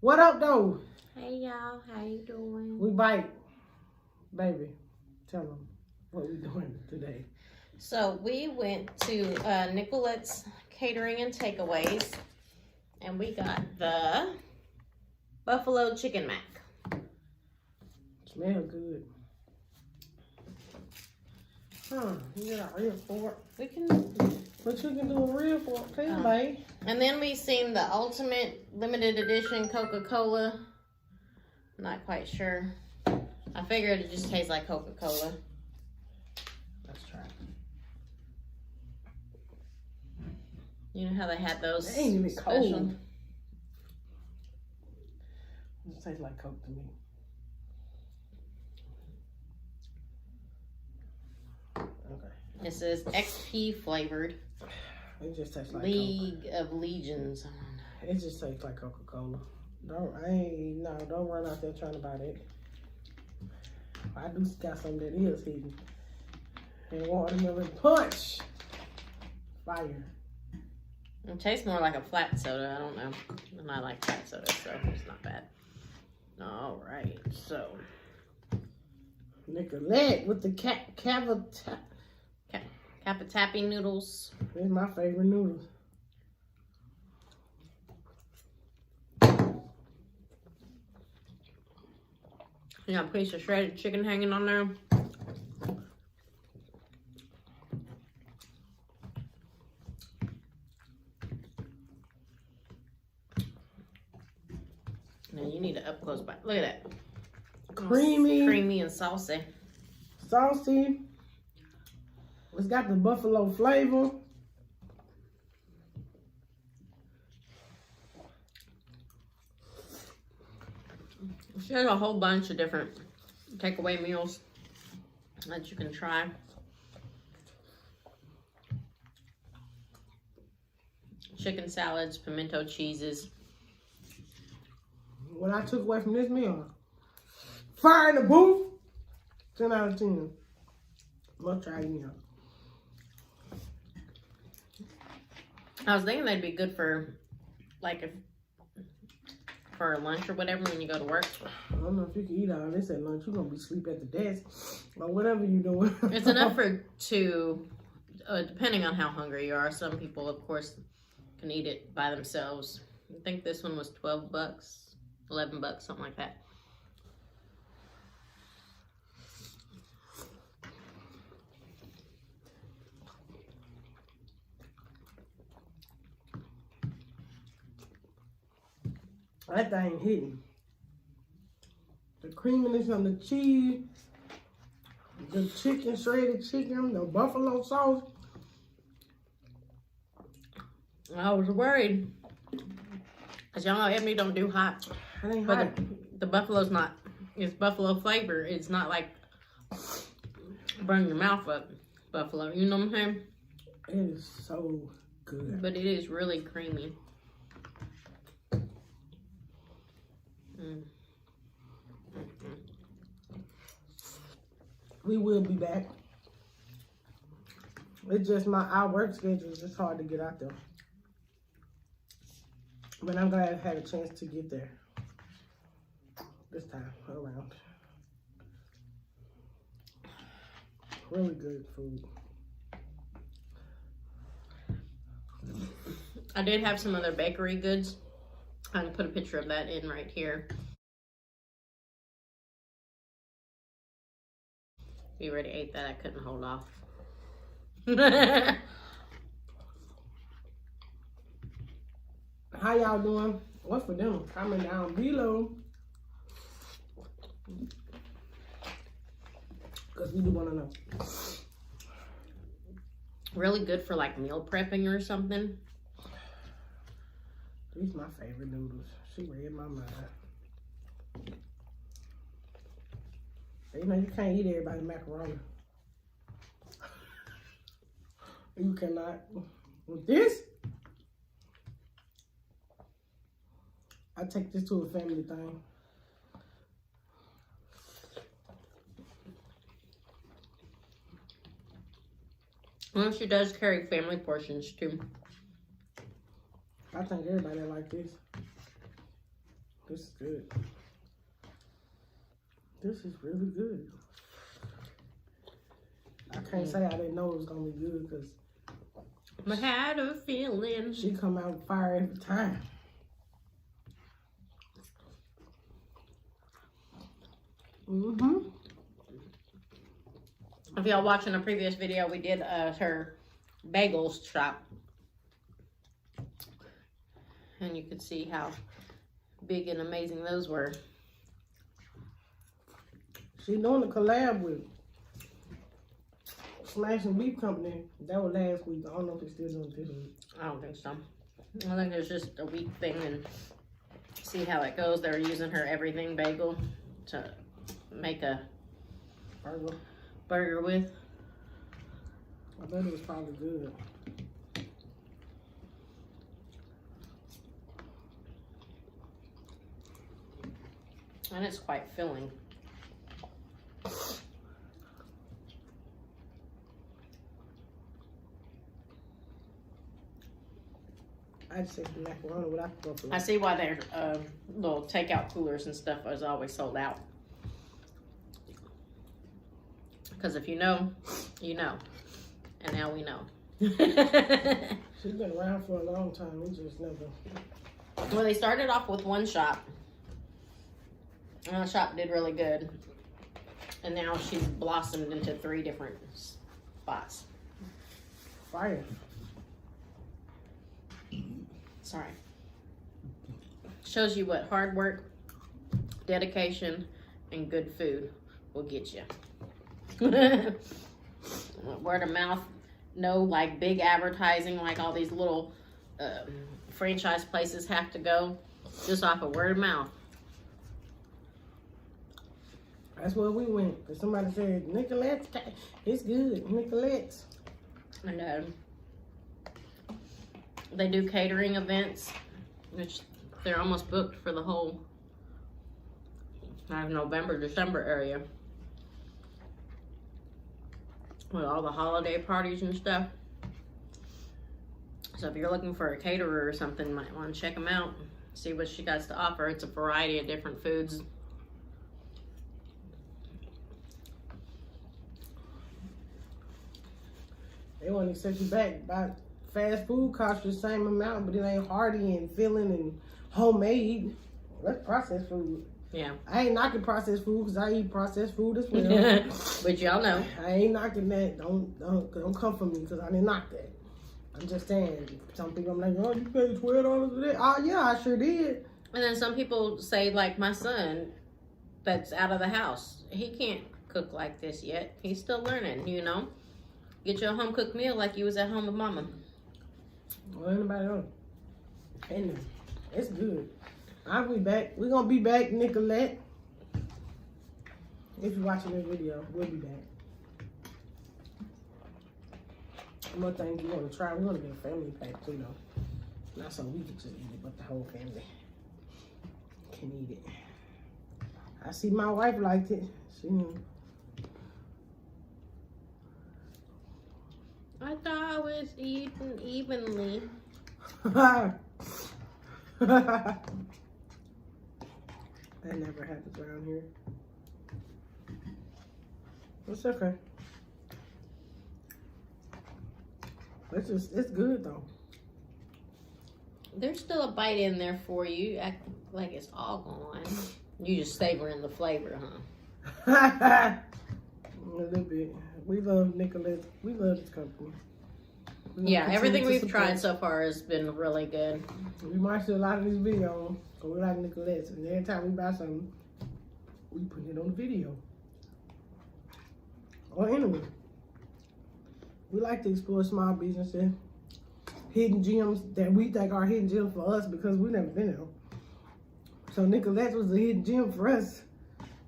What up, though? Hey, y'all. How you doing? We bite. Baby, tell them what we doing today. So, we went to Nicoletta's Catering and Takeaways, and we got the buffalo chicken mac. Smell good. Huh, you got a real fork. We can... But you can do a real fork too, babe. And then we seen the ultimate limited edition Coca-Cola. Not quite sure. I figured it just tastes like Coca-Cola. Let's try it. You know how they had those It ain't even special... cold. It tastes like Coke to me. Okay. It says XP flavored. It just tastes like League of Legions. Coke. It just tastes like Coca-Cola. Don't run out there trying to buy that. I do got some that is hidden. And watermelon punch. Fire. It tastes more like a flat soda. I don't know. And I like flat soda, so it's not bad. All right, so. Nicoletta with the Capatapi noodles. It's my favorite noodles. You got a piece of shredded chicken hanging on there. Now you need an up close bite. Look at that. Creamy. Creamy and saucy. Saucy. It's got the buffalo flavor. She has a whole bunch of different takeaway meals that you can try. Chicken salads, pimento cheeses. What I took away from this meal, fire in the booth, 10 out of 10. Let's try it again. I was thinking they'd be good for, like, for lunch or whatever when you go to work. I don't know if you can eat all this at lunch. You're going to be asleep at the desk or whatever you're doing. It's enough for two, depending on how hungry you are. Some people, of course, can eat it by themselves. I think this one was 12 bucks, 11 bucks, something like that. That thing hitting. The creaminess on the cheese, the chicken, shredded chicken, the buffalo sauce. I was worried. Because y'all know Ebony don't do hot. It ain't But hot. the buffalo's not, it's buffalo flavor. It's not like burn your mouth up buffalo. You know what I'm saying? It is so good. But it is really creamy. We will be back. It's just our work schedule is just hard to get out there. But I'm glad I had a chance to get there this time around. Really good food. I did have some other bakery goods. I can put a picture of that in right here. We already ate that. I couldn't hold off. How y'all doing? What's for dinner? Comment down below. Because we do want to know. Really good for like meal prepping or something. These my favorite noodles. She read my mind. You know, you can't eat everybody macaroni. You cannot. With this, I take this to a family thing. Well, she does carry family portions too. I think everybody like this. This is good. This is really good. I can't say I didn't know it was gonna be good because I had a feeling. she come out with fire every time. If y'all watching a previous video, we did her bagels shop. And you could see how big and amazing those were. She doing a collab with Smashing Beef Company. That was last week. I don't know if it's still doing this week. I don't think so. I think it's just a week thing and see how it goes. They're using her everything bagel to make a burger with. I bet it was probably good. And it's quite filling. I just said the macaroni without the buffalo. I see why their little takeout coolers and stuff is always sold out. Because if you know, you know. And now we know. She's been around for a long time. We just never. Well, they started off with one shop. And the shop did really good. And now she's blossomed into 3 different spots. Fire. Sorry. Shows you what hard work, dedication, and good food will get you. Word of mouth, no like big advertising like all these little franchise places have to go. Just off of word of mouth. That's where we went. Cause somebody said, Nicoletta, it's good. Nicoletta's. And they do catering events, which they're almost booked for the whole November, December area. With all the holiday parties and stuff. So if you're looking for a caterer or something, you might want to check them out. See what she got to offer. It's a variety of different foods. They want to set you back. By fast food costs the same amount, but it ain't hearty and filling and homemade. That's processed food. Yeah. I ain't knocking processed food because I eat processed food as well. But y'all know. I ain't knocking that. Don't come for me because I didn't knock that. I'm just saying. Some people I'm like, oh, you paid $12 for that. Oh yeah, I sure did. And then some people say, like my son, that's out of the house. He can't cook like this yet. He's still learning, you know. Get your home cooked meal like you was at home with mama. Well, anybody else? And it's good. I'll be back. We're gonna be back, Nicolette. If you're watching this video, we'll be back. One more thing you want to try, we're gonna get a family pack too, though. Not so we can just eat it, but the whole family can eat it. I see my wife liked it. I thought I was eating evenly. That never happens around here. It's okay. It's good though. There's still a bite in there for you. Act like it's all gone. You just savoring the flavor, huh? A little bit. We love Nicoletta. We love this company. Yeah, everything we've tried so far has been really good. We might see a lot of these videos, because we like Nicoletta's, and every time we buy something, we put it on the video. Or anyway, we like to explore small businesses, hidden gems that we think are hidden gems for us because we never been there. So Nicoletta's was a hidden gem for us,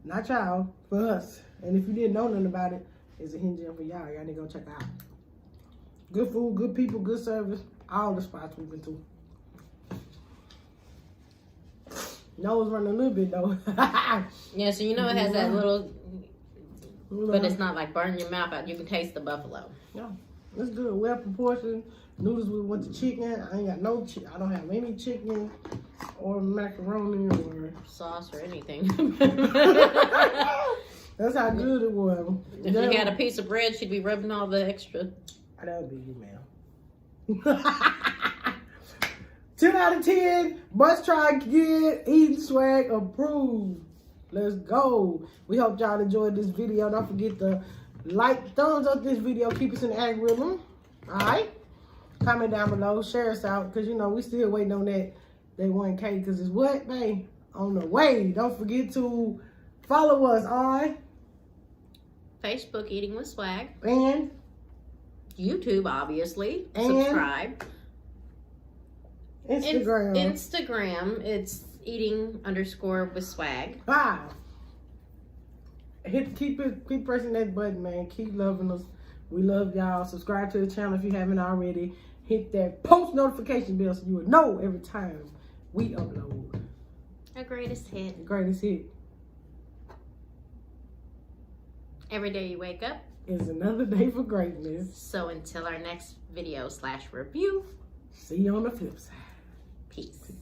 not y'all, for us. And if you didn't know nothing about it, it's a hidden gem for y'all. Y'all need to go check it out. Good food, good people, good service. All the spots we've been to. Nose running a little bit though. Yeah, so you know it has that little, but it's not like burning your mouth out. You can taste the buffalo. Yeah, it's good. Well proportioned. Noodles with the chicken. I ain't got no chicken. I don't have any chicken or macaroni or sauce or anything. That's how good it was. If she had a piece of bread, she'd be rubbing all the extra. That would be you, ma'am. 10 out of 10. Must try again. Eating swag approved. Let's go. We hope y'all enjoyed this video. Don't forget to thumbs up this video. Keep us in the algorithm. Alright? Comment down below. Share us out. Because, you know, we still waiting on that 1K. Because it's what, babe? On the way. Don't forget to follow us on Facebook, Eating with Swag. And YouTube, obviously. And subscribe. Instagram. Instagram, it's eating_with swag. Wow. Keep pressing that button, man. Keep loving us. We love y'all. Subscribe to the channel if you haven't already. Hit that post notification bell so you will know every time we upload. Our greatest hit. The greatest hit. Every day you wake up is another day for greatness. So until our next video /review. See you on the flip side. Peace.